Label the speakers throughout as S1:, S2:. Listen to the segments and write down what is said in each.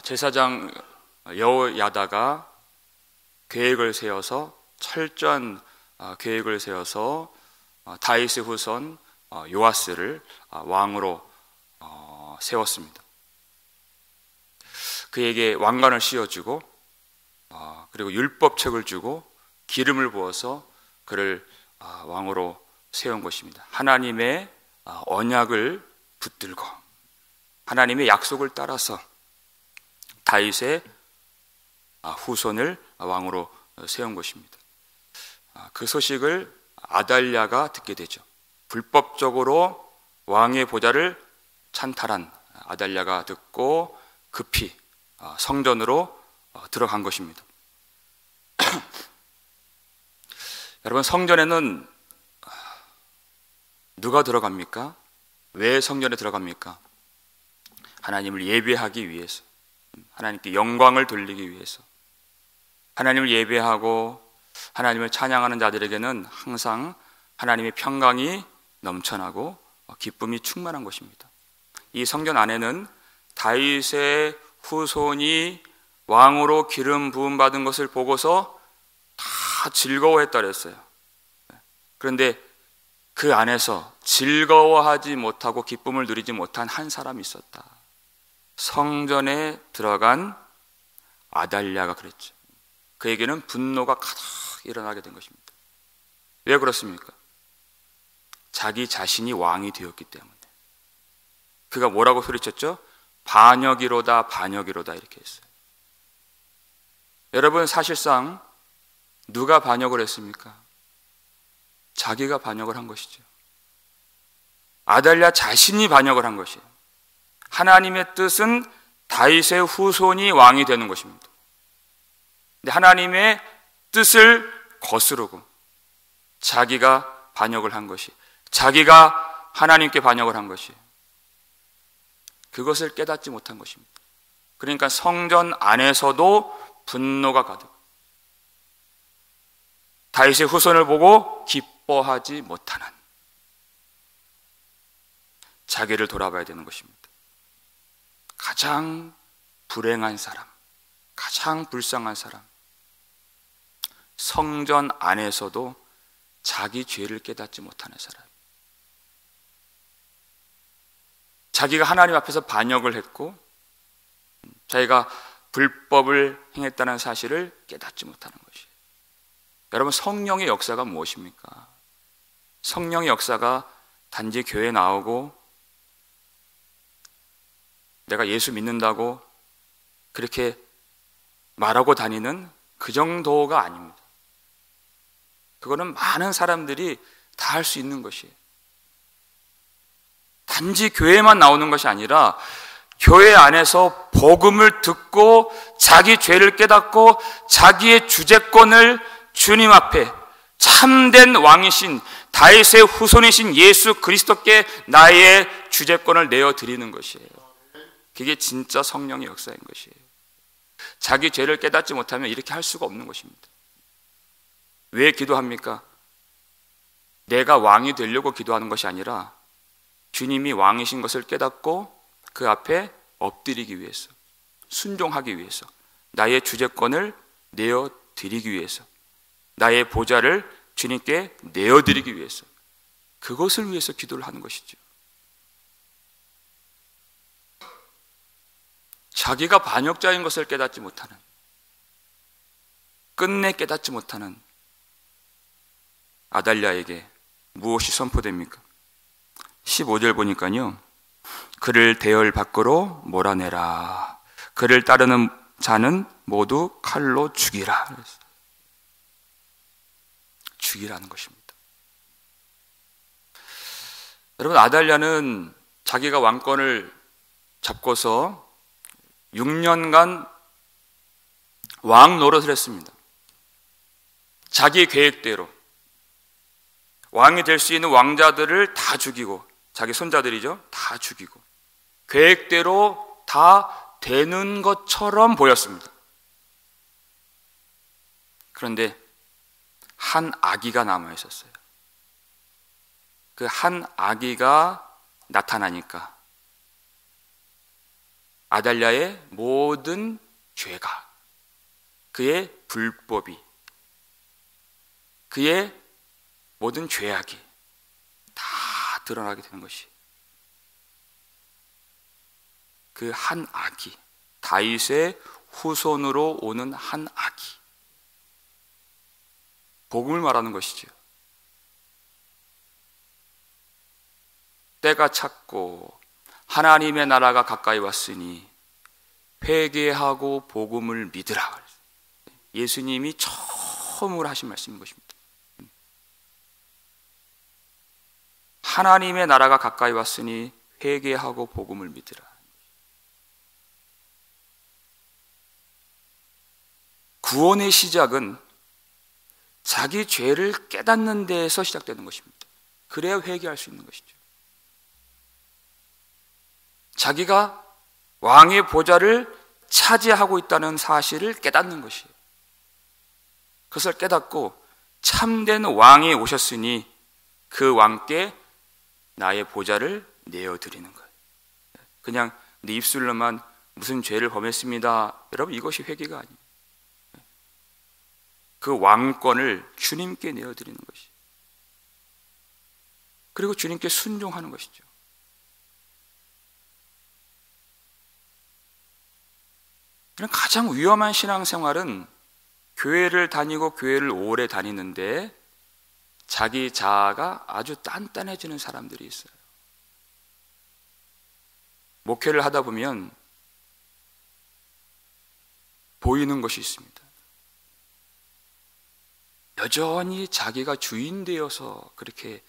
S1: 제사장 여호야다가 계획을 세워서 철저한 계획을 세워서 다윗의 후손 요아스를 왕으로 세웠습니다. 그에게 왕관을 씌워주고 그리고 율법책을 주고 기름을 부어서 그를 왕으로 세운 것입니다. 하나님의 언약을 붙들고 하나님의 약속을 따라서 다윗의 후손을 왕으로 세운 것입니다. 그 소식을 아달랴가 듣게 되죠. 불법적으로 왕의 보좌를 찬탈한 아달랴가 듣고 급히 성전으로 들어간 것입니다. 여러분, 성전에는 누가 들어갑니까? 왜 성전에 들어갑니까? 하나님을 예배하기 위해서, 하나님께 영광을 돌리기 위해서. 하나님을 예배하고 하나님을 찬양하는 자들에게는 항상 하나님의 평강이 넘쳐나고 기쁨이 충만한 것입니다. 이 성전 안에는 다윗의 후손이 왕으로 기름 부음 받은 것을 보고서 다 즐거워했다 그랬어요. 그런데 그 안에서 즐거워하지 못하고 기쁨을 누리지 못한 한 사람이 있었다. 성전에 들어간 아달랴가 그랬죠. 그에게는 분노가 가득 일어나게 된 것입니다. 왜 그렇습니까? 자기 자신이 왕이 되었기 때문에. 그가 뭐라고 소리쳤죠? 반역이로다, 반역이로다, 이렇게 했어요. 여러분, 사실상 누가 반역을 했습니까? 자기가 반역을 한 것이죠. 아달랴 자신이 반역을 한 것이에요. 하나님의 뜻은 다윗의 후손이 왕이 되는 것입니다. 근데 하나님의 뜻을 거스르고 자기가 반역을 한 것이, 자기가 하나님께 반역을 한 것이, 그것을 깨닫지 못한 것입니다. 그러니까 성전 안에서도 분노가 가득, 다윗의 후손을 보고 기뻐하지 못하는, 자기를 돌아봐야 되는 것입니다. 가장 불행한 사람, 가장 불쌍한 사람, 성전 안에서도 자기 죄를 깨닫지 못하는 사람, 자기가 하나님 앞에서 반역을 했고 자기가 불법을 행했다는 사실을 깨닫지 못하는 것이에요. 여러분, 성령의 역사가 무엇입니까? 성령의 역사가 단지 교회에 나오고 내가 예수 믿는다고 그렇게 말하고 다니는 그 정도가 아닙니다. 그거는 많은 사람들이 다 할 수 있는 것이에요. 단지 교회만 나오는 것이 아니라 교회 안에서 복음을 듣고 자기 죄를 깨닫고 자기의 주제권을 주님 앞에 참된 왕이신 다윗의 후손이신 예수 그리스도께 나의 주제권을 내어드리는 것이에요. 그게 진짜 성령의 역사인 것이에요. 자기 죄를 깨닫지 못하면 이렇게 할 수가 없는 것입니다. 왜 기도합니까? 내가 왕이 되려고 기도하는 것이 아니라 주님이 왕이신 것을 깨닫고 그 앞에 엎드리기 위해서, 순종하기 위해서, 나의 주제권을 내어드리기 위해서, 나의 보좌를 주님께 내어드리기 위해서, 그것을 위해서 기도를 하는 것이죠. 자기가 반역자인 것을 깨닫지 못하는, 끝내 깨닫지 못하는 아달랴에게 무엇이 선포됩니까? 15절 보니까요, 그를 대열 밖으로 몰아내라. 그를 따르는 자는 모두 칼로 죽이라. 죽이라는 것입니다. 여러분, 아달랴는 자기가 왕권을 잡고서 6년간 왕 노릇을 했습니다. 자기 계획대로 왕이 될 수 있는 왕자들을 다 죽이고, 자기 손자들이죠, 다 죽이고, 계획대로 다 되는 것처럼 보였습니다. 그런데 한 아기가 남아 있었어요. 그 한 아기가 나타나니까 아달랴의 모든 죄가, 그의 불법이, 그의 모든 죄악이 다 드러나게 되는 것이, 그 한 악이, 다윗의 후손으로 오는 한 악이 복음을 말하는 것이죠. 때가 찼고 하나님의 나라가 가까이 왔으니 회개하고 복음을 믿으라. 예수님이 처음으로 하신 말씀인 것입니다. 하나님의 나라가 가까이 왔으니 회개하고 복음을 믿으라. 구원의 시작은 자기 죄를 깨닫는 데에서 시작되는 것입니다. 그래야 회개할 수 있는 것이죠. 자기가 왕의 보좌를 차지하고 있다는 사실을 깨닫는 것이에요. 그것을 깨닫고 참된 왕이 오셨으니 그 왕께 나의 보좌를 내어드리는 거예요. 그냥 내 입술로만 무슨 죄를 범했습니다, 여러분, 이것이 회개가 아니에요. 그 왕권을 주님께 내어드리는 것이에요. 그리고 주님께 순종하는 것이죠. 가장 위험한 신앙생활은 교회를 다니고 교회를 오래 다니는데 자기 자아가 아주 단단해지는 사람들이 있어요. 목회를 하다 보면 보이는 것이 있습니다. 여전히 자기가 주인 되어서 그렇게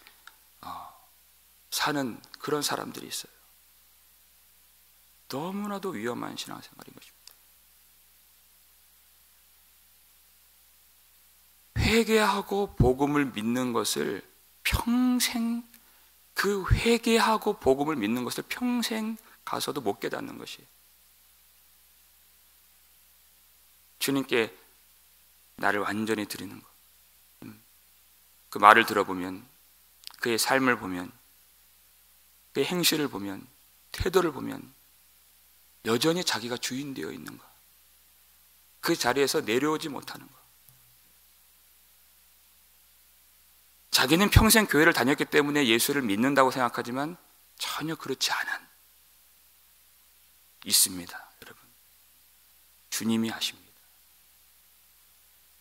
S1: 사는 그런 사람들이 있어요. 너무나도 위험한 신앙생활인 것입니다. 회개하고 복음을 믿는 것을 평생, 그 회개하고 복음을 믿는 것을 평생 가서도 못 깨닫는 것이에요. 주님께 나를 완전히 드리는 것. 그 말을 들어보면, 그의 삶을 보면, 그의 행실을 보면, 태도를 보면 여전히 자기가 주인 되어 있는 것. 그 자리에서 내려오지 못하는 것. 자기는 평생 교회를 다녔기 때문에 예수를 믿는다고 생각하지만 전혀 그렇지 않은, 있습니다, 여러분. 주님이 하십니다.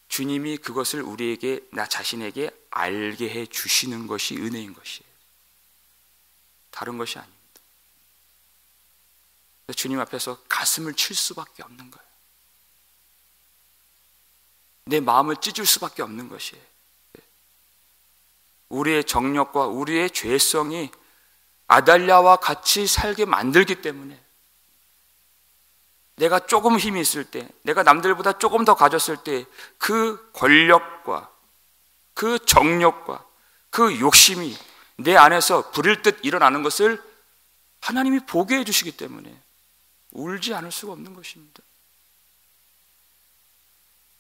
S1: 주님이 그것을 우리에게, 나 자신에게 알게 해 주시는 것이 은혜인 것이에요. 다른 것이 아닙니다. 주님 앞에서 가슴을 칠 수밖에 없는 거예요. 내 마음을 찢을 수밖에 없는 것이에요. 우리의 정력과 우리의 죄성이 아달랴와 같이 살게 만들기 때문에, 내가 조금 힘이 있을 때, 내가 남들보다 조금 더 가졌을 때 그 권력과 그 정력과 그 욕심이 내 안에서 불일 듯 일어나는 것을 하나님이 보게 해주시기 때문에 울지 않을 수가 없는 것입니다.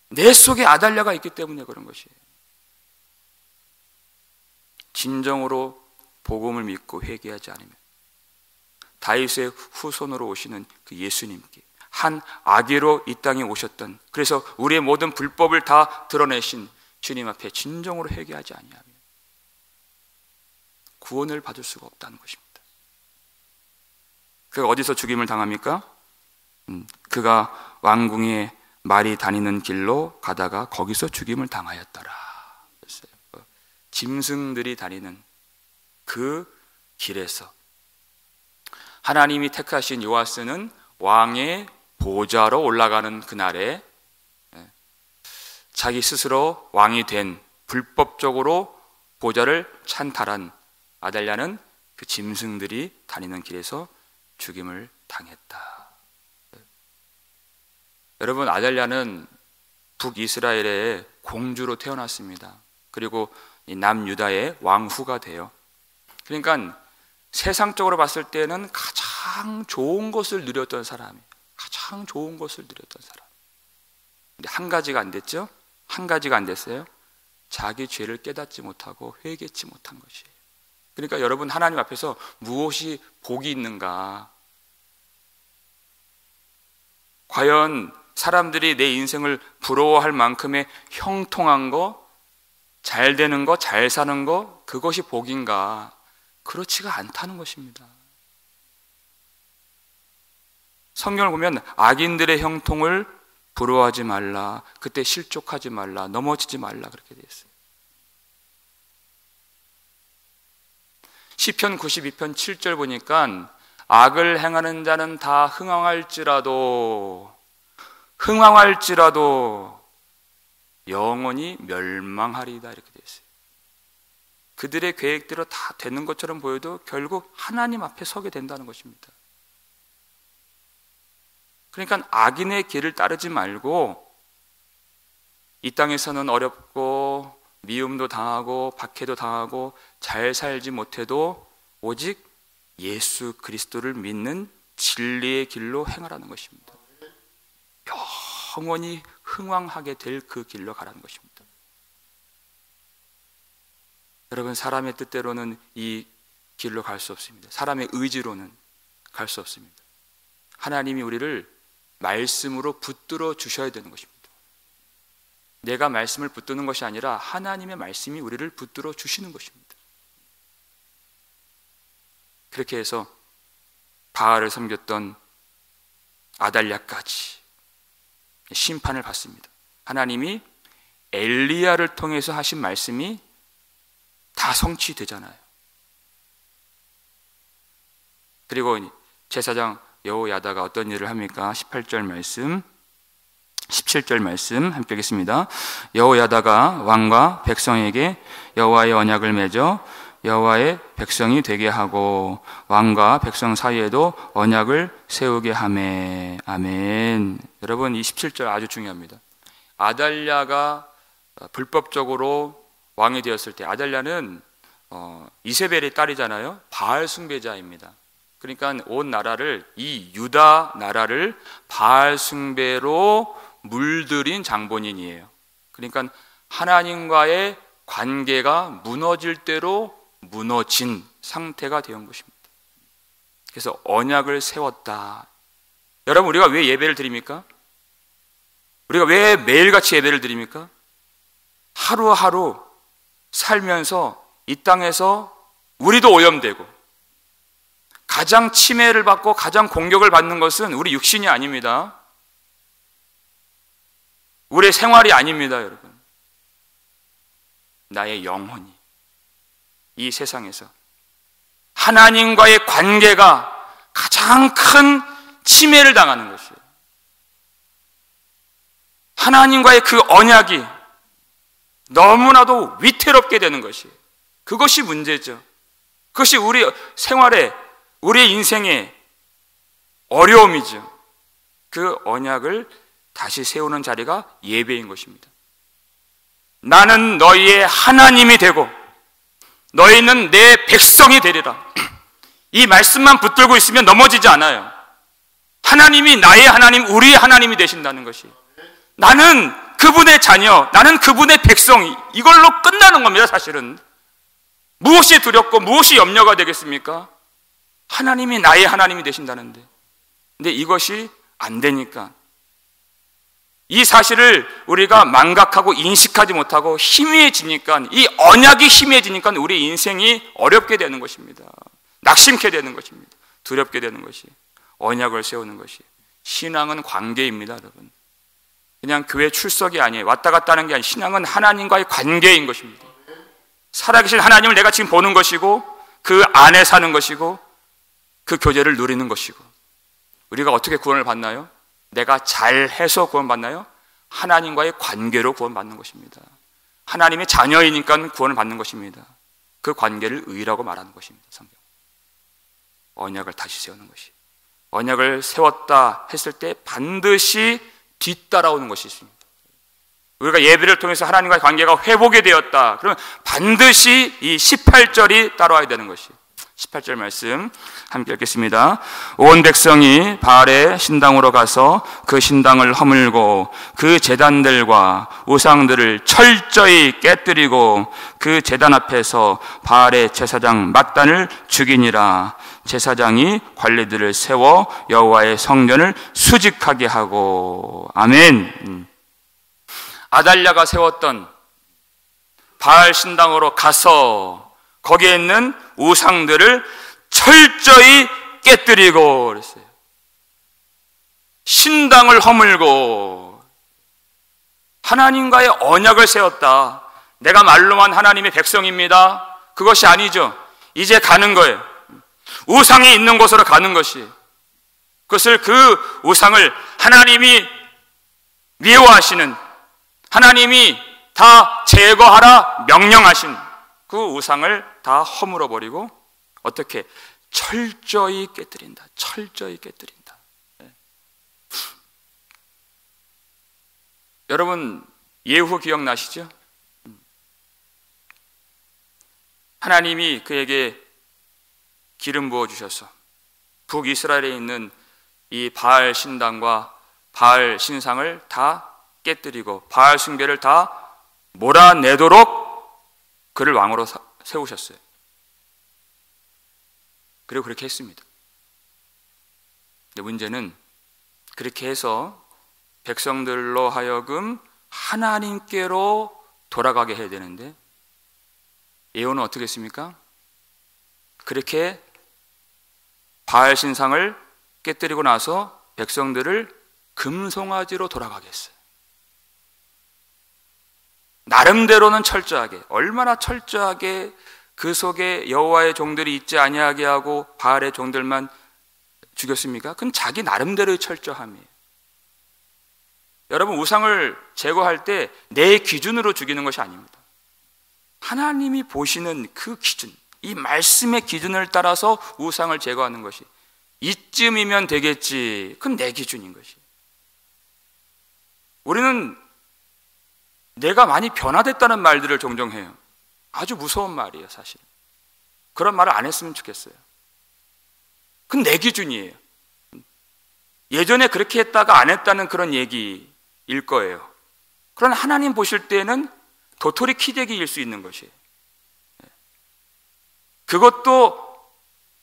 S1: 내 속에 아달랴가 있기 때문에 그런 것이에요. 진정으로 복음을 믿고 회개하지 않으면 다윗의 후손으로 오시는 그 예수님께, 한 아기로 이 땅에 오셨던, 그래서 우리의 모든 불법을 다 드러내신 주님 앞에 진정으로 회개하지 아니하면 구원을 받을 수가 없다는 것입니다. 그가 어디서 죽임을 당합니까? 그가 왕궁에 말이 다니는 길로 가다가 거기서 죽임을 당하였더라. 짐승들이 다니는 그 길에서 하나님이 택하신 요아스는 왕의 보좌로 올라가는 그날에 자기 스스로 왕이 된, 불법적으로 보좌를 찬탈한 아달랴는 그 짐승들이 다니는 길에서 죽임을 당했다. 여러분, 아달랴는 북이스라엘의 공주로 태어났습니다. 그리고 이 남유다의 왕후가 돼요. 그러니까 세상적으로 봤을 때는 가장 좋은 것을 누렸던 사람이에요. 가장 좋은 것을 누렸던 사람. 근데 한 가지가 안 됐죠? 한 가지가 안 됐어요. 자기 죄를 깨닫지 못하고 회개치 못한 것이에요. 그러니까 여러분, 하나님 앞에서 무엇이 복이 있는가? 과연 사람들이 내 인생을 부러워할 만큼의 형통한 거, 잘 되는 거, 잘 사는 거, 그것이 복인가? 그렇지가 않다는 것입니다. 성경을 보면 악인들의 형통을 부러워하지 말라, 그때 실족하지 말라, 넘어지지 말라, 그렇게 되어 있어요. 시편 92편 7절 보니까 악을 행하는 자는 다 흥황할지라도 영원히 멸망하리이다, 이렇게 되어 있어요. 그들의 계획대로 다 되는 것처럼 보여도 결국 하나님 앞에 서게 된다는 것입니다. 그러니까 악인의 길을 따르지 말고, 이 땅에서는 어렵고 미움도 당하고 박해도 당하고 잘 살지 못해도 오직 예수 그리스도를 믿는 진리의 길로 행하라는 것입니다. 영원히 흥왕하게 될 그 길로 가라는 것입니다. 여러분, 사람의 뜻대로는 이 길로 갈 수 없습니다. 사람의 의지로는 갈 수 없습니다. 하나님이 우리를 말씀으로 붙들어 주셔야 되는 것입니다. 내가 말씀을 붙드는 것이 아니라 하나님의 말씀이 우리를 붙들어 주시는 것입니다. 그렇게 해서 바알을 섬겼던 아달랴까지 심판을 받습니다. 하나님이 엘리야를 통해서 하신 말씀이 다 성취되잖아요. 그리고 제사장 여호야다가 어떤 일을 합니까? 18절 말씀, 17절 말씀 함께 하겠습니다. 여호야다가 왕과 백성에게 여호와의 언약을 맺어 여호와의 백성이 되게 하고 왕과 백성 사이에도 언약을 세우게 하매. 아멘. 여러분, 이 17절 아주 중요합니다. 아달랴가 불법적으로 왕이 되었을 때, 아달랴는 이세벨의 딸이잖아요. 바알 숭배자입니다. 그러니까 온 나라를, 이 유다 나라를 바알 숭배로 물들인 장본인이에요. 그러니까 하나님과의 관계가 무너질 대로 무너진 상태가 되온 것입니다. 그래서 언약을 세웠다. 여러분, 우리가 왜 예배를 드립니까? 우리가 왜 매일같이 예배를 드립니까? 하루하루 살면서 이 땅에서 우리도 오염되고 가장 침해를 받고 가장 공격을 받는 것은 우리 육신이 아닙니다. 우리의 생활이 아닙니다, 여러분. 나의 영혼이 이 세상에서 하나님과의 관계가 가장 큰 침해를 당하는 것이에요. 하나님과의 그 언약이 너무나도 위태롭게 되는 것이에요. 그것이 문제죠. 그것이 우리 생활에, 우리의 인생의 어려움이죠. 그 언약을 다시 세우는 자리가 예배인 것입니다. 나는 너희의 하나님이 되고 너희는 내 백성이 되리라. 이 말씀만 붙들고 있으면 넘어지지 않아요. 하나님이 나의 하나님, 우리의 하나님이 되신다는 것이, 나는 그분의 자녀, 나는 그분의 백성, 이걸로 끝나는 겁니다. 사실은 무엇이 두렵고 무엇이 염려가 되겠습니까? 하나님이 나의 하나님이 되신다는데. 근데 이것이 안 되니까, 이 사실을 우리가 망각하고 인식하지 못하고 희미해지니까, 이 언약이 희미해지니까 우리 인생이 어렵게 되는 것입니다. 낙심케 되는 것입니다. 두렵게 되는 것이, 언약을 세우는 것이. 신앙은 관계입니다, 여러분. 그냥 교회 출석이 아니에요. 왔다 갔다 하는 게 아니에요. 신앙은 하나님과의 관계인 것입니다. 살아계신 하나님을 내가 지금 보는 것이고, 그 안에 사는 것이고, 그 교제를 누리는 것이고. 우리가 어떻게 구원을 받나요? 내가 잘해서 구원받나요? 하나님과의 관계로 구원받는 것입니다. 하나님의 자녀이니까 구원을 받는 것입니다. 그 관계를 의라고 말하는 것입니다. 성경. 언약을 다시 세우는 것이. 언약을 세웠다 했을 때 반드시 뒤따라오는 것이 있습니다. 우리가 예배를 통해서 하나님과의 관계가 회복이 되었다. 그러면 반드시 이 18절이 따라와야 되는 것이. 18절 말씀 함께 읽겠습니다. 온 백성이 바알의 신당으로 가서 그 신당을 허물고 그 제단들과 우상들을 철저히 깨뜨리고 그 제단 앞에서 바알의 제사장 맏단을 죽이니라. 제사장이 관리들을 세워 여호와의 성전을 수직하게 하고. 아멘. 아달랴가 세웠던 바알 신당으로 가서 거기에 있는 우상들을 철저히 깨뜨리고 그랬어요. 신당을 허물고 하나님과의 언약을 세웠다. 내가 말로만 하나님의 백성입니다. 그것이 아니죠. 이제 가는 거예요. 우상이 있는 곳으로 가는 것이. 그것을 그 우상을 하나님이 미워하시는, 하나님이 다 제거하라 명령하신 그 우상을 다 허물어 버리고 어떻게 철저히 깨뜨린다. 철저히 깨뜨린다. 네. 여러분 예후 기억나시죠? 하나님이 그에게 기름 부어 주셔서 북이스라엘에 있는 이 바알 신당과 바알 신상을 다 깨뜨리고 바알 숭배를 다 몰아내도록 그를 왕으로 세우셨어요. 그리고 그렇게 했습니다. 근데 문제는 그렇게 해서 백성들로 하여금 하나님께로 돌아가게 해야 되는데 예후는 어떻게 했습니까? 그렇게 바알 신상을 깨뜨리고 나서 백성들을 금송아지로 돌아가게 했어요. 나름대로는 철저하게, 얼마나 철저하게 그 속에 여호와의 종들이 있지 아니하게 하고 바알의 종들만 죽였습니까? 그건 자기 나름대로의 철저함이에요. 여러분 우상을 제거할 때 내 기준으로 죽이는 것이 아닙니다. 하나님이 보시는 그 기준, 이 말씀의 기준을 따라서 우상을 제거하는 것이, 이쯤이면 되겠지, 그건 내 기준인 것이. 우리는 내가 많이 변화됐다는 말들을 종종 해요. 아주 무서운 말이에요, 사실. 그런 말을 안 했으면 좋겠어요. 그건 내 기준이에요. 예전에 그렇게 했다가 안 했다는 그런 얘기일 거예요. 그러나 하나님 보실 때에는 도토리 키재기일 수 있는 것이에요. 그것도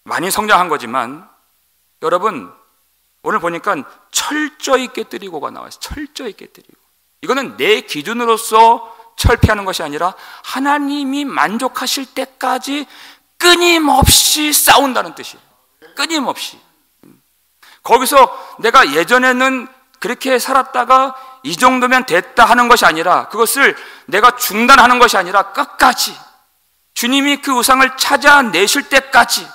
S1: 많이 성장한 거지만 여러분 오늘 보니까 철저히 깨뜨리고가 나와요. 철저히 깨뜨리고. 이거는 내 기준으로서 철폐하는 것이 아니라 하나님이 만족하실 때까지 끊임없이 싸운다는 뜻이에요. 끊임없이. 거기서 내가 예전에는 그렇게 살았다가 이 정도면 됐다 하는 것이 아니라, 그것을 내가 중단하는 것이 아니라 끝까지 주님이 그 우상을 찾아내실 때까지.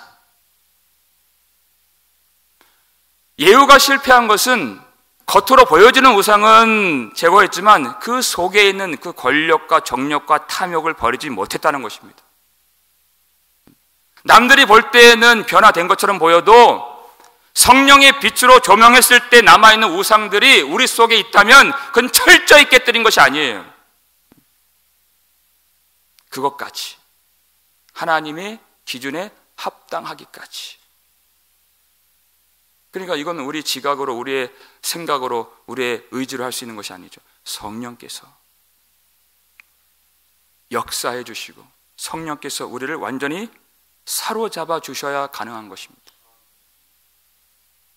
S1: 예후가 실패한 것은 겉으로 보여지는 우상은 제거했지만 그 속에 있는 그 권력과 정력과 탐욕을 버리지 못했다는 것입니다. 남들이 볼 때는 변화된 것처럼 보여도 성령의 빛으로 조명했을 때 남아있는 우상들이 우리 속에 있다면 그건 철저히 깨뜨린 것이 아니에요. 그것까지 하나님의 기준에 합당하기까지. 그러니까 이건 우리 지각으로, 우리의 생각으로, 우리의 의지로 할 수 있는 것이 아니죠. 성령께서 역사해 주시고 성령께서 우리를 완전히 사로잡아 주셔야 가능한 것입니다.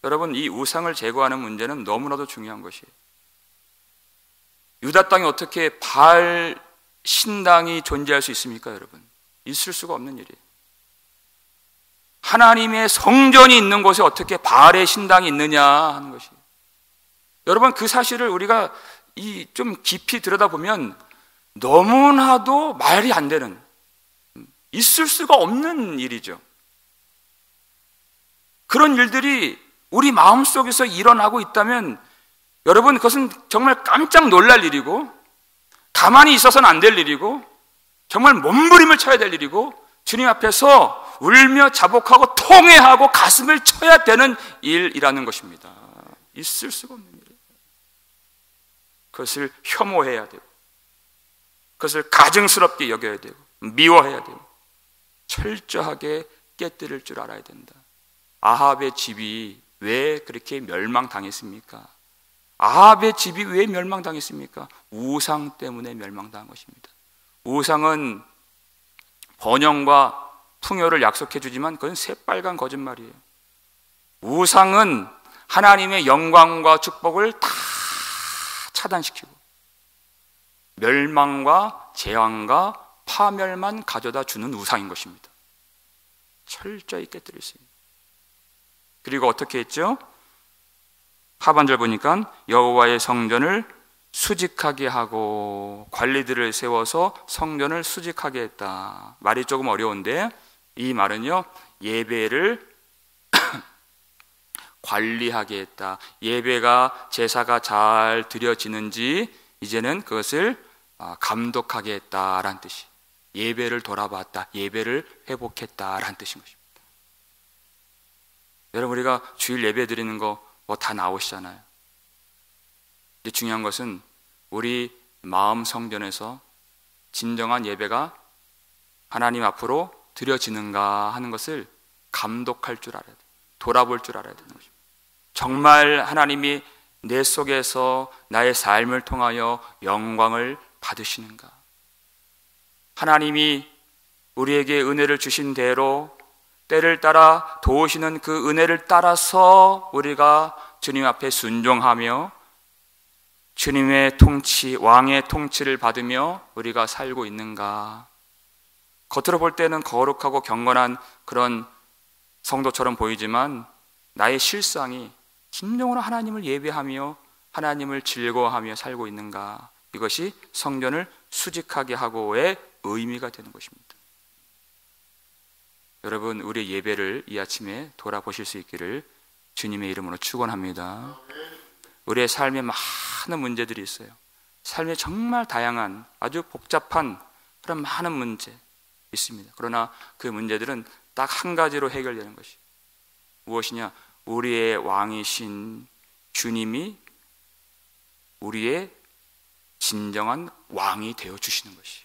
S1: 여러분, 이 우상을 제거하는 문제는 너무나도 중요한 것이에요. 유다 땅에 어떻게 바알 신당이 존재할 수 있습니까, 여러분? 있을 수가 없는 일이에요. 하나님의 성전이 있는 곳에 어떻게 바알의 신당이 있느냐 하는 것이에요. 여러분, 그 사실을 우리가 좀 깊이 들여다보면 너무나도 말이 안 되는, 있을 수가 없는 일이죠. 그런 일들이 우리 마음속에서 일어나고 있다면 여러분, 그것은 정말 깜짝 놀랄 일이고 가만히 있어서는 안 될 일이고 정말 몸부림을 쳐야 될 일이고 주님 앞에서 울며 자복하고 통회하고 가슴을 쳐야 되는 일이라는 것입니다. 있을 수가 없는 일이에요. 그것을 혐오해야 되고 그것을 가증스럽게 여겨야 되고 미워해야 되고 철저하게 깨뜨릴 줄 알아야 된다. 아합의 집이 왜 그렇게 멸망당했습니까? 아합의 집이 왜 멸망당했습니까? 우상 때문에 멸망당한 것입니다. 우상은 번영과 풍요를 약속해 주지만 그건 새빨간 거짓말이에요. 우상은 하나님의 영광과 축복을 다 차단시키고 멸망과 재앙과 파멸만 가져다 주는 우상인 것입니다. 철저히 깨뜨릴 수 있는. 그리고 어떻게 했죠? 하반절 보니까 여호와의 성전을 수직하게 하고 관리들을 세워서 성전을 수직하게 했다. 말이 조금 어려운데 이 말은요, 예배를 관리하게 했다. 예배가 제사가 잘 드려지는지 이제는 그것을 감독하게 했다라는 뜻이. 예배를 돌아봤다. 예배를 회복했다라는 뜻인 것입니다. 여러분, 우리가 주일 예배 드리는 거 뭐 다 나오시잖아요. 근데 중요한 것은 우리 마음 성전에서 진정한 예배가 하나님 앞으로 드려지는가 하는 것을 감독할 줄 알아야 돼요. 돌아볼 줄 알아야 되는 것입니다. 정말 하나님이 내 속에서 나의 삶을 통하여 영광을 받으시는가? 하나님이 우리에게 은혜를 주신 대로 때를 따라 도우시는 그 은혜를 따라서 우리가 주님 앞에 순종하며 주님의 통치, 왕의 통치를 받으며 우리가 살고 있는가? 겉으로 볼 때는 거룩하고 경건한 그런 성도처럼 보이지만 나의 실상이 진정으로 하나님을 예배하며 하나님을 즐거워하며 살고 있는가? 이것이 성전을 수직하게 하고의 의미가 되는 것입니다. 여러분, 우리의 예배를 이 아침에 돌아보실 수 있기를 주님의 이름으로 축원합니다. 우리의 삶에 많은 문제들이 있어요. 삶에 정말 다양한 아주 복잡한 그런 많은 문제 있습니다. 그러나 그 문제들은 딱 한 가지로 해결되는 것이 무엇이냐? 우리의 왕이신 주님이 우리의 진정한 왕이 되어 주시는 것이.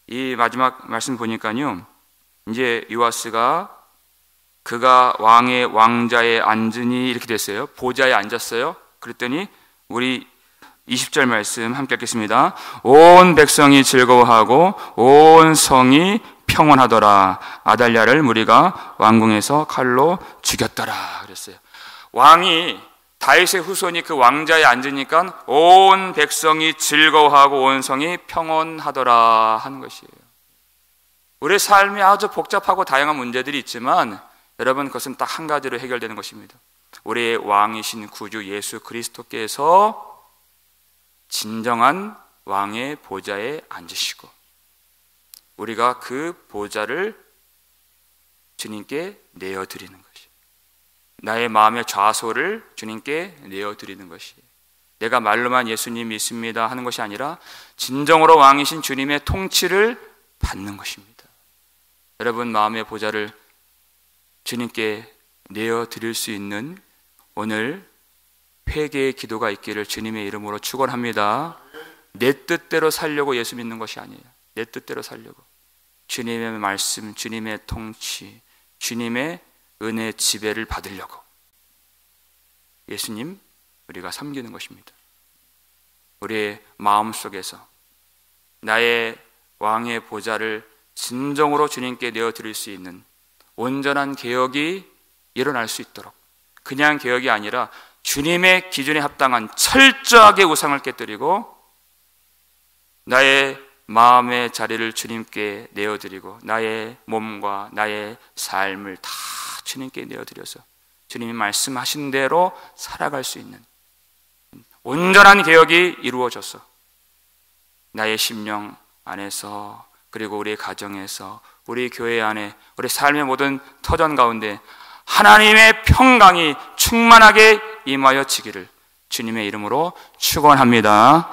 S1: 이 마지막 말씀 보니까요, 이제 요아스가 그가 왕의 왕자에 앉으니 이렇게 됐어요. 보좌에 앉았어요. 그랬더니 우리 20절 말씀 함께 읽겠습니다. 온 백성이 즐거워하고 온 성이 평온하더라. 아달랴를 무리가 왕궁에서 칼로 죽였더라. 그랬어요. 왕이 다윗의 후손이 그 왕자에 앉으니까 온 백성이 즐거워하고 온 성이 평온하더라 하는 것이에요. 우리 삶에 아주 복잡하고 다양한 문제들이 있지만 여러분, 그것은 딱 한 가지로 해결되는 것입니다. 우리의 왕이신 구주 예수 그리스도께서 진정한 왕의 보좌에 앉으시고 우리가 그 보좌를 주님께 내어드리는 것이, 나의 마음의 좌소를 주님께 내어드리는 것이, 내가 말로만 예수님 믿습니다 하는 것이 아니라 진정으로 왕이신 주님의 통치를 받는 것입니다. 여러분, 마음의 보좌를 주님께 내어드릴 수 있는 오늘 회개의 기도가 있기를 주님의 이름으로 축원합니다. 내 뜻대로 살려고 예수 믿는 것이 아니에요. 내 뜻대로 살려고 주님의 말씀, 주님의 통치, 주님의 은혜 지배를 받으려고 예수님 우리가 섬기는 것입니다. 우리의 마음속에서 나의 왕의 보좌를 진정으로 주님께 내어드릴 수 있는 온전한 개혁이 일어날 수 있도록, 그냥 개혁이 아니라 주님의 기준에 합당한 철저하게 우상을 깨뜨리고 나의 마음의 자리를 주님께 내어드리고 나의 몸과 나의 삶을 다 주님께 내어드려서 주님이 말씀하신 대로 살아갈 수 있는 온전한 개혁이 이루어져서 나의 심령 안에서, 그리고 우리 가정에서, 우리 교회 안에, 우리 삶의 모든 터전 가운데 하나님의 평강이 충만하게 임하여 지기를 주님의 이름으로 축원합니다.